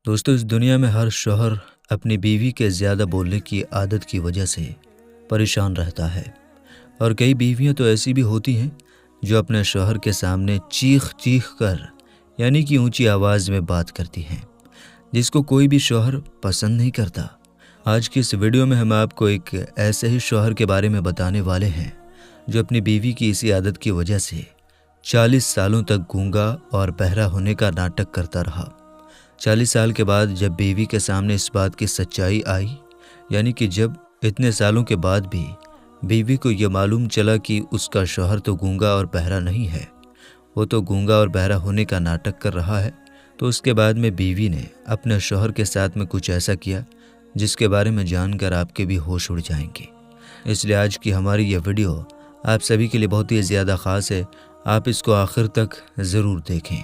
दोस्तों, इस दुनिया में हर शौहर अपनी बीवी के ज़्यादा बोलने की आदत की वजह से परेशान रहता है। और कई बीवियां तो ऐसी भी होती हैं जो अपने शौहर के सामने चीख चीख कर यानी कि ऊंची आवाज़ में बात करती हैं, जिसको कोई भी शौहर पसंद नहीं करता। आज की इस वीडियो में हम आपको एक ऐसे ही शौहर के बारे में बताने वाले हैं जो अपनी बीवी की इसी आदत की वजह से 40 सालों तक गूंगा और बहरा होने का नाटक करता रहा। 40 साल के बाद जब बीवी के सामने इस बात की सच्चाई आई, यानी कि जब इतने सालों के बाद भी बीवी को यह मालूम चला कि उसका शौहर तो गूंगा और बहरा नहीं है, वो तो गूंगा और बहरा होने का नाटक कर रहा है, तो उसके बाद में बीवी ने अपने शौहर के साथ में कुछ ऐसा किया जिसके बारे में जानकर आपके भी होश उड़ जाएंगे। इसलिए आज की हमारी यह वीडियो आप सभी के लिए बहुत ही ज़्यादा ख़ास है। आप इसको आखिर तक ज़रूर देखें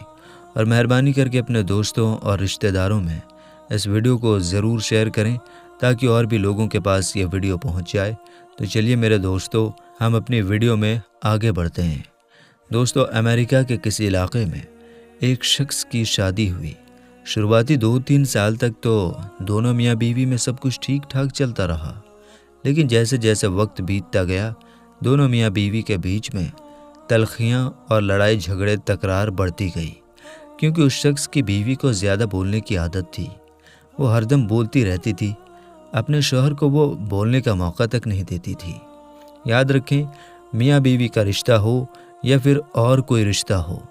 और मेहरबानी करके अपने दोस्तों और रिश्तेदारों में इस वीडियो को ज़रूर शेयर करें ताकि और भी लोगों के पास ये वीडियो पहुंच जाए। तो चलिए मेरे दोस्तों, हम अपनी वीडियो में आगे बढ़ते हैं। दोस्तों, अमेरिका के किसी इलाके में एक शख्स की शादी हुई। शुरुआती 2-3 साल तक तो दोनों मियाँ बीवी में सब कुछ ठीक ठाक चलता रहा, लेकिन जैसे जैसे वक्त बीतता गया दोनों मियाँ बीवी के बीच में तलखियाँ और लड़ाई झगड़े तकरार बढ़ती गई, क्योंकि उस शख्स की बीवी को ज़्यादा बोलने की आदत थी। वो हरदम बोलती रहती थी, अपने शौहर को वो बोलने का मौका तक नहीं देती थी। याद रखें, मियाँ बीवी का रिश्ता हो या फिर और कोई रिश्ता हो,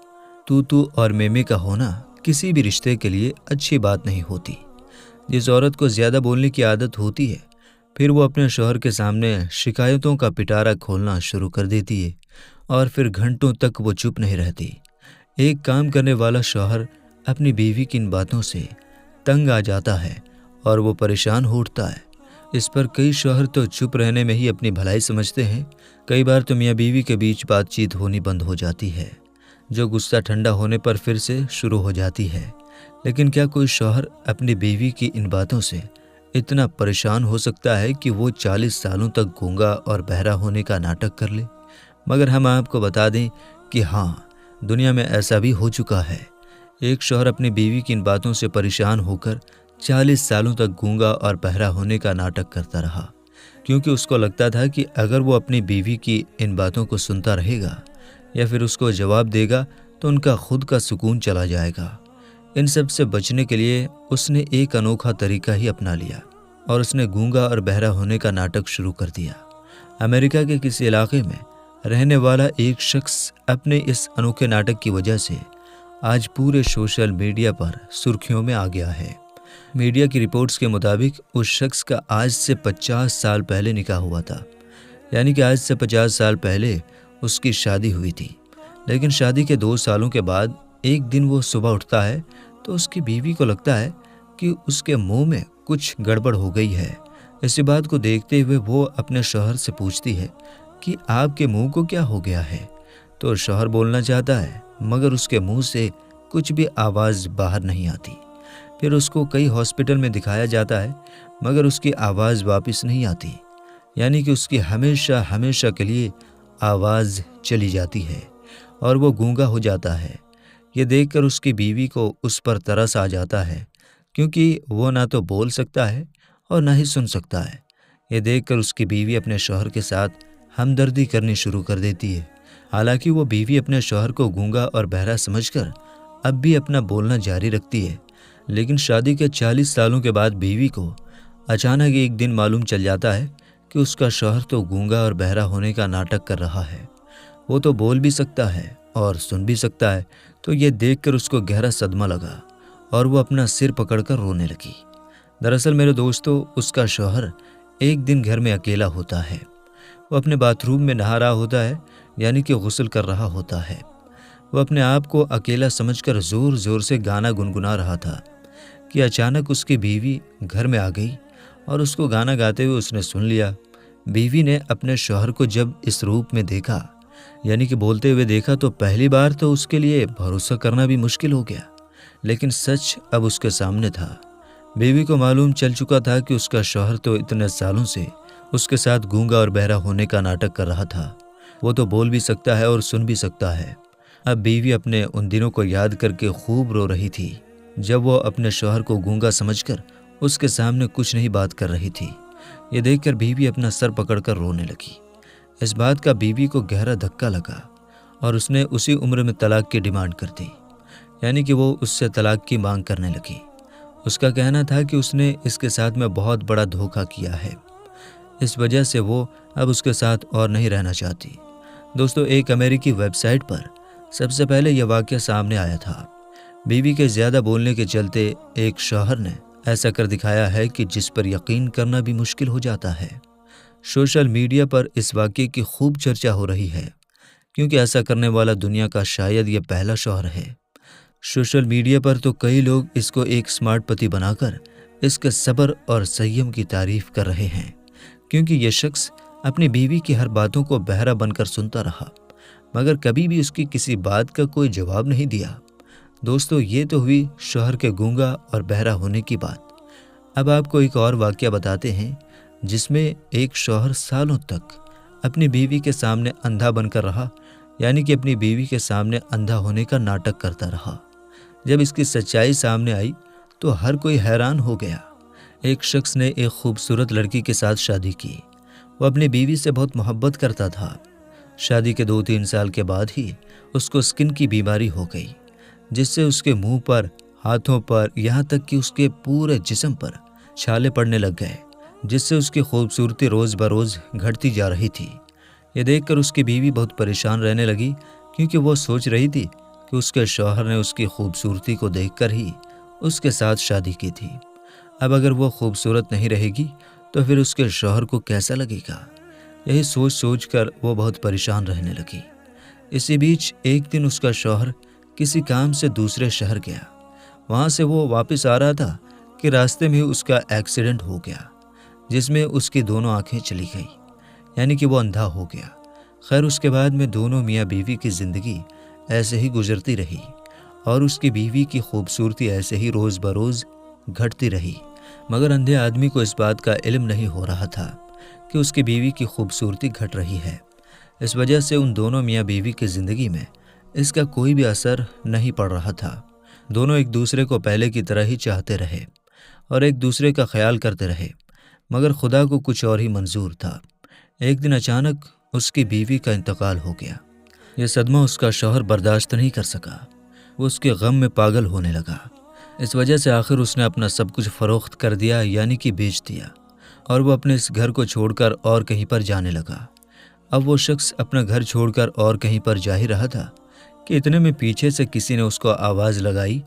तू और मेमे का होना किसी भी रिश्ते के लिए अच्छी बात नहीं होती। जिस औरत को ज़्यादा बोलने की आदत होती है, फिर वो अपने शौहर के सामने शिकायतों का पिटारा खोलना शुरू कर देती है और फिर घंटों तक वो चुप नहीं रहती। एक काम करने वाला शौहर अपनी बीवी की इन बातों से तंग आ जाता है और वो परेशान हो उठता है। इस पर कई शौहर तो चुप रहने में ही अपनी भलाई समझते हैं। कई बार तो मियाँ बीवी के बीच बातचीत होनी बंद हो जाती है, जो गुस्सा ठंडा होने पर फिर से शुरू हो जाती है। लेकिन क्या कोई शौहर अपनी बीवी की इन बातों से इतना परेशान हो सकता है कि वो 40 सालों तक गूंगा और बहरा होने का नाटक कर ले? मगर हम आपको बता दें कि हाँ, दुनिया में ऐसा भी हो चुका है। एक शौहर अपनी बीवी की इन बातों से परेशान होकर 40 सालों तक गूंगा और बहरा होने का नाटक करता रहा, क्योंकि उसको लगता था कि अगर वो अपनी बीवी की इन बातों को सुनता रहेगा या फिर उसको जवाब देगा तो उनका खुद का सुकून चला जाएगा। इन सब से बचने के लिए उसने एक अनोखा तरीका ही अपना लिया और उसने गूंगा और बहरा होने का नाटक शुरू कर दिया। अमेरिका के किसी इलाके में रहने वाला एक शख्स अपने इस अनोखे नाटक की वजह से आज पूरे सोशल मीडिया पर सुर्खियों में आ गया है। मीडिया की रिपोर्ट्स के मुताबिक उस शख्स का आज से 50 साल पहले निकाह हुआ था, यानी कि आज से 50 साल पहले उसकी शादी हुई थी। लेकिन शादी के 2 सालों के बाद एक दिन वो सुबह उठता है तो उसकी बीवी को लगता है कि उसके मुंह में कुछ गड़बड़ हो गई है। इसी बात को देखते हुए वो अपने शौहर से पूछती है कि आपके मुंह को क्या हो गया है। तो शौहर बोलना चाहता है, मगर उसके मुंह से कुछ भी आवाज़ बाहर नहीं आती। फिर उसको कई हॉस्पिटल में दिखाया जाता है, मगर उसकी आवाज़ वापस नहीं आती, यानी कि उसकी हमेशा हमेशा के लिए आवाज़ चली जाती है और वो गूंगा हो जाता है। ये देखकर उसकी बीवी को उस पर तरस आ जाता है, क्योंकि वो ना तो बोल सकता है और ना ही सुन सकता है। ये देखकर उसकी बीवी अपने शौहर के साथ हमदर्दी करनी शुरू कर देती है। हालांकि वो बीवी अपने शौहर को गूंगा और बहरा समझकर अब भी अपना बोलना जारी रखती है, लेकिन शादी के 40 सालों के बाद बीवी को अचानक एक दिन मालूम चल जाता है कि उसका शौहर तो गूंगा और बहरा होने का नाटक कर रहा है। वो तो बोल भी सकता है और सुन भी सकता है। तो ये देखकर उसको गहरा सदमा लगा और वो अपना सिर पकड़कर रोने लगी। दरअसल मेरे दोस्तों, उसका शौहर एक दिन घर में अकेला होता है। वो अपने बाथरूम में नहा रहा होता है, यानी कि गुस्ल कर रहा होता है। वो अपने आप को अकेला समझकर ज़ोर ज़ोर से गाना गुनगुना रहा था कि अचानक उसकी बीवी घर में आ गई और उसको गाना गाते हुए उसने सुन लिया। बीवी ने अपने शौहर को जब इस रूप में देखा, यानी कि बोलते हुए देखा, तो पहली बार तो उसके लिए भरोसा करना भी मुश्किल हो गया। लेकिन सच अब उसके सामने था। बीवी को मालूम चल चुका था कि उसका शौहर तो इतने सालों से उसके साथ गूंगा और बहरा होने का नाटक कर रहा था। वो तो बोल भी सकता है और सुन भी सकता है। अब बीवी अपने उन दिनों को याद करके खूब रो रही थी, जब वो अपने शौहर को गूंगा समझकर उसके सामने कुछ नहीं बात कर रही थी। ये देखकर बीवी अपना सर पकड़कर रोने लगी। इस बात का बीवी को गहरा धक्का लगा और उसने उसी उम्र में तलाक की डिमांड कर दी, यानी कि वो उससे तलाक की मांग करने लगी। उसका कहना था कि उसने इसके साथ में बहुत बड़ा धोखा किया है, इस वजह से वो अब उसके साथ और नहीं रहना चाहती। दोस्तों, एक अमेरिकी वेबसाइट पर सबसे पहले यह वाक़या सामने आया था। बीवी के ज़्यादा बोलने के चलते एक शौहर ने ऐसा कर दिखाया है कि जिस पर यकीन करना भी मुश्किल हो जाता है। सोशल मीडिया पर इस वाक़ये की खूब चर्चा हो रही है, क्योंकि ऐसा करने वाला दुनिया का शायद ये पहला शौहर है। सोशल मीडिया पर तो कई लोग इसको एक स्मार्ट पति बनाकर इसके सब्र और संयम की तारीफ कर रहे हैं, क्योंकि ये शख्स अपनी बीवी की हर बातों को बहरा बनकर सुनता रहा, मगर कभी भी उसकी किसी बात का कोई जवाब नहीं दिया। दोस्तों, ये तो हुई शौहर के गूंगा और बहरा होने की बात। अब आपको एक और वाक़या बताते हैं, जिसमें एक शौहर सालों तक अपनी बीवी के सामने अंधा बनकर रहा, यानी कि अपनी बीवी के सामने अंधा होने का नाटक करता रहा। जब इसकी सच्चाई सामने आई तो हर कोई हैरान हो गया। एक शख्स ने एक खूबसूरत लड़की के साथ शादी की। वो अपनी बीवी से बहुत मोहब्बत करता था। शादी के 2-3 साल के बाद ही उसको स्किन की बीमारी हो गई, जिससे उसके मुंह पर, हाथों पर, यहाँ तक कि उसके पूरे जिस्म पर छाले पड़ने लग गए, जिससे उसकी खूबसूरती रोज़ बरोज़ घटती जा रही थी। ये देखकर उसकी बीवी बहुत परेशान रहने लगी, क्योंकि वो सोच रही थी कि उसके शौहर ने उसकी खूबसूरती को देखकर ही उसके साथ शादी की थी। अब अगर वो खूबसूरत नहीं रहेगी तो फिर उसके शौहर को कैसा लगेगा। यही सोच सोच कर वो बहुत परेशान रहने लगी। इसी बीच एक दिन उसका शौहर किसी काम से दूसरे शहर गया। वहाँ से वो वापस आ रहा था कि रास्ते में ही उसका एक्सीडेंट हो गया, जिसमें उसकी दोनों आंखें चली गई, यानी कि वो अंधा हो गया। खैर, उसके बाद में दोनों मियाँ बीवी की ज़िंदगी ऐसे ही गुजरती रही और उसकी बीवी की खूबसूरती ऐसे ही रोज़ बरोज़ घटती रही। मगर अंधे आदमी को इस बात का इल्म नहीं हो रहा था कि उसकी बीवी की खूबसूरती घट रही है। इस वजह से उन दोनों मियाँ बीवी की ज़िंदगी में इसका कोई भी असर नहीं पड़ रहा था। दोनों एक दूसरे को पहले की तरह ही चाहते रहे और एक दूसरे का ख्याल करते रहे, मगर खुदा को कुछ और ही मंजूर था। एक दिन अचानक उसकी बीवी का इंतकाल हो गया। यह सदमा उसका शौहर बर्दाश्त नहीं कर सका। वो उसके गम में पागल होने लगा। इस वजह से आखिर उसने अपना सब कुछ फ़रोख्त कर दिया, यानी कि बेच दिया, और वो अपने इस घर को छोड़कर और कहीं पर जाने लगा। अब वो शख्स अपना घर छोड़कर और कहीं पर जा ही रहा था कि इतने में पीछे से किसी ने उसको आवाज़ लगाई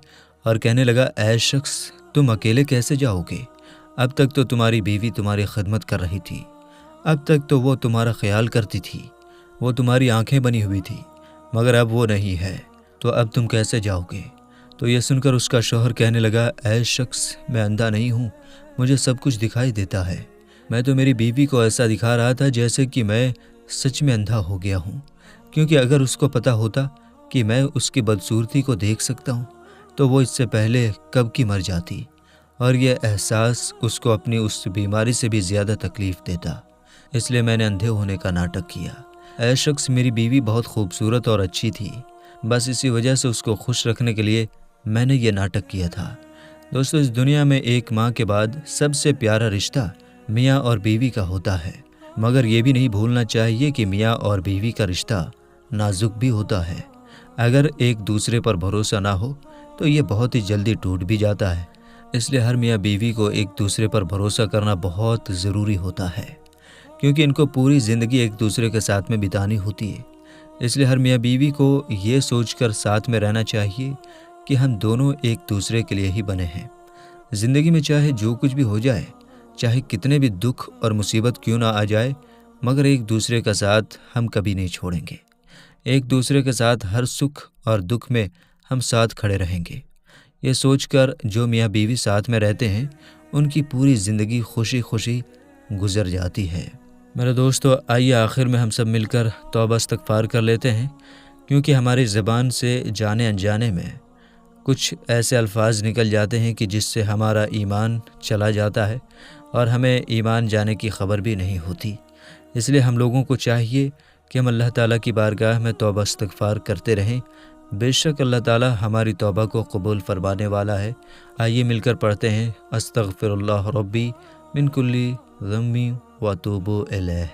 और कहने लगा, ऐ शख्स, तुम अकेले कैसे जाओगे? अब तक तो तुम्हारी बीवी तुम्हारी खिदमत कर रही थी, अब तक तो वो तुम्हारा ख्याल करती थी, वो तुम्हारी आंखें बनी हुई थी, मगर अब वो नहीं है, तो अब तुम कैसे जाओगे? तो ये सुनकर उसका शौहर कहने लगा, ऐ शख्स, मैं अंधा नहीं हूँ, मुझे सब कुछ दिखाई देता है। मैं तो मेरी बीवी को ऐसा दिखा रहा था जैसे कि मैं सच में अंधा हो गया हूँ, क्योंकि अगर उसको पता होता कि मैं उसकी बदसूरती को देख सकता हूँ तो वो इससे पहले कब की मर जाती, और यह एहसास उसको अपनी उस बीमारी से भी ज़्यादा तकलीफ़ देता। इसलिए मैंने अंधे होने का नाटक किया। ऐ शख्स, मेरी बीवी बहुत खूबसूरत और अच्छी थी, बस इसी वजह से उसको खुश रखने के लिए मैंने ये नाटक किया था। दोस्तों, इस दुनिया में एक माँ के बाद सबसे प्यारा रिश्ता मियाँ और बीवी का होता है, मगर ये भी नहीं भूलना चाहिए कि मियाँ और बीवी का रिश्ता नाजुक भी होता है। अगर एक दूसरे पर भरोसा ना हो तो ये बहुत ही जल्दी टूट भी जाता है। इसलिए हर मियाँ बीवी को एक दूसरे पर भरोसा करना बहुत ज़रूरी होता है, क्योंकि इनको पूरी ज़िंदगी एक दूसरे के साथ में बितानी होती है। इसलिए हर मियाँ बीवी को ये सोचकर साथ में रहना चाहिए कि हम दोनों एक दूसरे के लिए ही बने हैं। ज़िंदगी में चाहे जो कुछ भी हो जाए, चाहे कितने भी दुख और मुसीबत क्यों ना आ जाए, मगर एक दूसरे का साथ हम कभी नहीं छोड़ेंगे। एक दूसरे के साथ हर सुख और दुख में हम साथ खड़े रहेंगे। ये सोचकर जो मियाँ बीवी साथ में रहते हैं, उनकी पूरी ज़िंदगी खुशी खुशी गुजर जाती है। मेरे दोस्तों, आइए आखिर में हम सब मिलकर तौबा इस्तग़फ़ार कर लेते हैं, क्योंकि हमारी ज़बान से जाने अनजाने में कुछ ऐसे अल्फाज निकल जाते हैं कि जिससे हमारा ईमान चला जाता है और हमें ईमान जाने की ख़बर भी नहीं होती। इसलिए हम लोगों को चाहिए कि हम अल्लाह ताला की बारगाह में तौबा इस्तग़फ़ार करते रहें, बेशक अल्लाह ताला हमारी तौबा को कबूल फरमाने वाला है। आइए मिलकर पढ़ते हैं अस्तगफिरुल्लाह रब्बी मिन कुल्ली ज़म्मी व अतूबु इलैह।